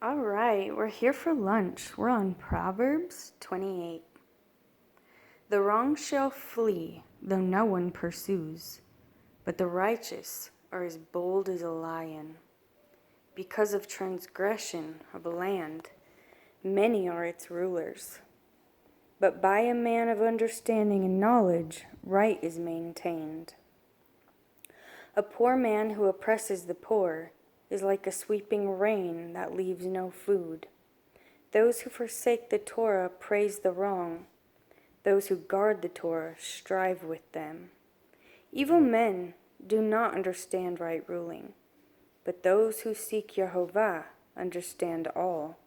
All right, we're here for lunch. We're on Proverbs 28. The wrong shall flee, though no one pursues, but the righteous are as bold as a lion. Because of transgression of a land, many are its rulers. But by a man of understanding and knowledge, right is maintained. A poor man who oppresses the poor is like a sweeping rain that leaves no food. Those who forsake the Torah praise the wrong. Those who guard the Torah strive with them. Evil men do not understand right ruling, but those who seek Yehovah understand all.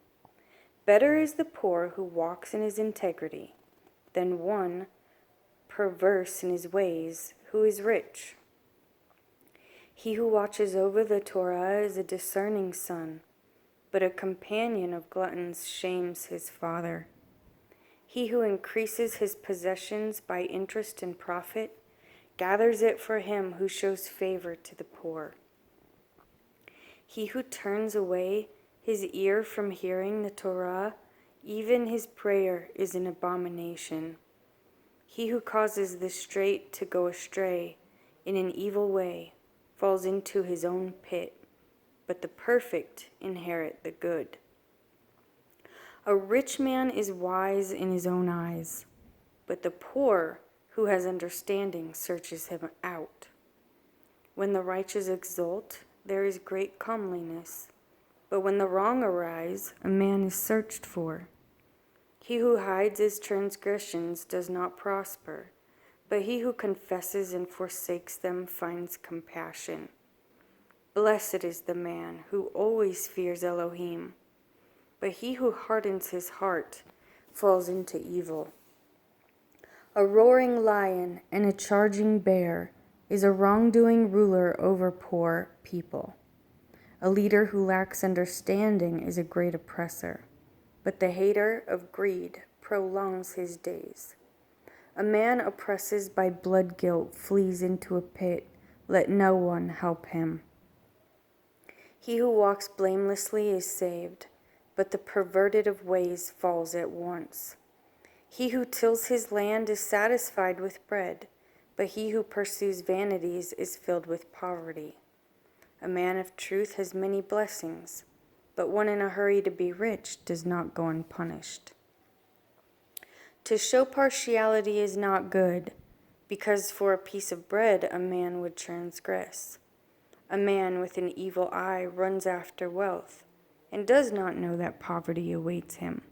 Better is the poor who walks in his integrity than one perverse in his ways who is rich. He who watches over the Torah is a discerning son, but a companion of gluttons shames his father. He who increases his possessions by interest and profit gathers it for him who shows favor to the poor. He who turns away his ear from hearing the Torah, even his prayer is an abomination. He who causes the straight to go astray in an evil way falls into his own pit, but the perfect inherit the good. A rich man is wise in his own eyes, but the poor who has understanding searches him out. When the righteous exult, there is great comeliness, but when the wrong arise, a man is searched for. He who hides his transgressions does not prosper, but he who confesses and forsakes them finds compassion. Blessed is the man who always fears Elohim, but he who hardens his heart falls into evil. A roaring lion and a charging bear is a wrongdoing ruler over poor people. A leader who lacks understanding is a great oppressor, but the hater of greed prolongs his days. A man oppresses by blood guilt flees into a pit. Let no one help him. He who walks blamelessly is saved, but the perverted of ways falls at once. He who tills his land is satisfied with bread, but he who pursues vanities is filled with poverty. A man of truth has many blessings, but one in a hurry to be rich does not go unpunished. To show partiality is not good, because for a piece of bread a man would transgress. A man with an evil eye runs after wealth, and does not know that poverty awaits him.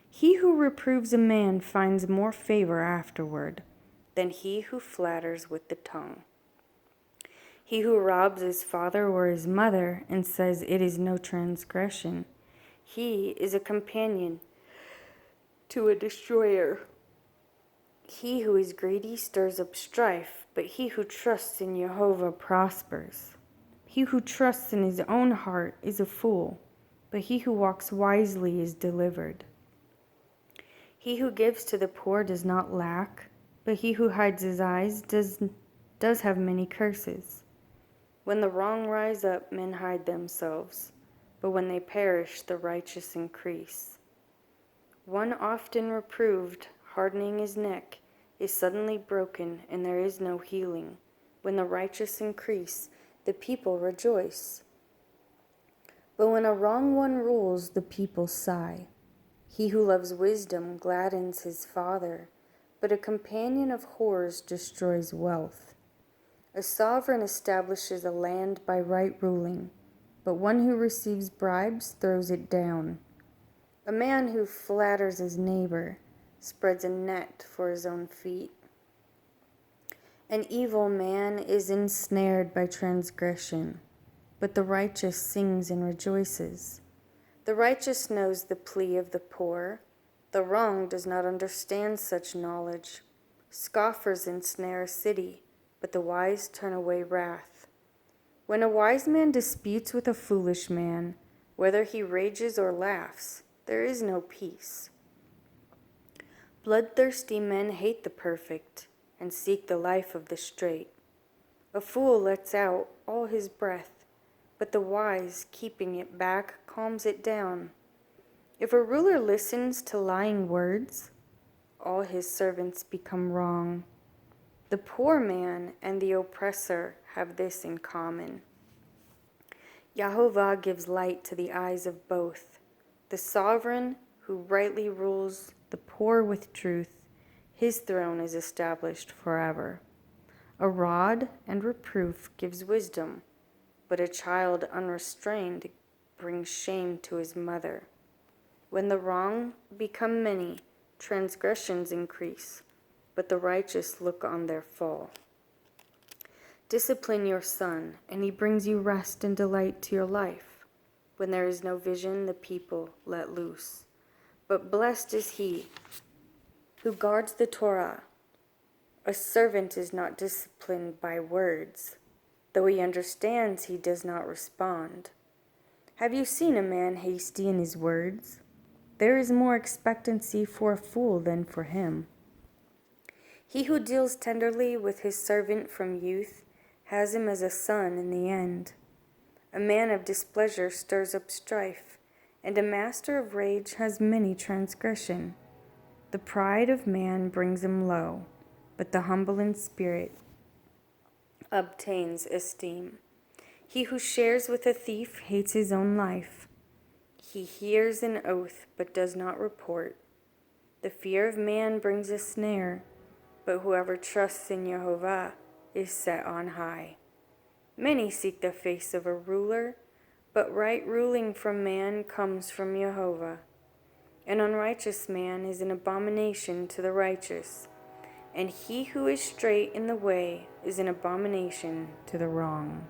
He who reproves a man finds more favor afterward than he who flatters with the tongue. He who robs his father or his mother and says it is no transgression, he is a companion to a destroyer. He who is greedy stirs up strife, but he who trusts in Jehovah prospers. He who trusts in his own heart is a fool, but he who walks wisely is delivered. He who gives to the poor does not lack, but he who hides his eyes does have many curses. When the wrong rise up, men hide themselves, but when they perish, the righteous increase. One often reproved, hardening his neck, is suddenly broken, and there is no healing. When the righteous increase, the people rejoice. But when a wrong one rules, the people sigh. He who loves wisdom gladdens his father, but a companion of whores destroys wealth. A sovereign establishes a land by right ruling, but one who receives bribes throws it down. A man who flatters his neighbor spreads a net for his own feet. An evil man is ensnared by transgression, but the righteous sings and rejoices. The righteous knows the plea of the poor. The wrong does not understand such knowledge. Scoffers ensnare a city, but the wise turn away wrath. When a wise man disputes with a foolish man, whether he rages or laughs, there is no peace. Bloodthirsty men hate the perfect and seek the life of the straight. A fool lets out all his breath, but the wise, keeping it back, calms it down. If a ruler listens to lying words, all his servants become wrong. The poor man and the oppressor have this in common. Jehovah gives light to the eyes of both. The sovereign who rightly rules the poor with truth, his throne is established forever. A rod and reproof gives wisdom, but a child unrestrained brings shame to his mother. When the wrong become many, transgressions increase, but the righteous look on their fall. Discipline your son, and he brings you rest and delight to your life. When there is no vision, the people let loose. But blessed is he who guards the Torah. A servant is not disciplined by words. Though he understands, he does not respond. Have you seen a man hasty in his words? There is more expectancy for a fool than for him. He who deals tenderly with his servant from youth has him as a son in the end. A man of displeasure stirs up strife, and a master of rage has many transgression. The pride of man brings him low, but the humble in spirit obtains esteem. He who shares with a thief hates his own life. He hears an oath, but does not report. The fear of man brings a snare, but whoever trusts in Jehovah is set on high. Many seek the face of a ruler, but right ruling from man comes from Jehovah. An unrighteous man is an abomination to the righteous, and he who is straight in the way is an abomination to the wrong.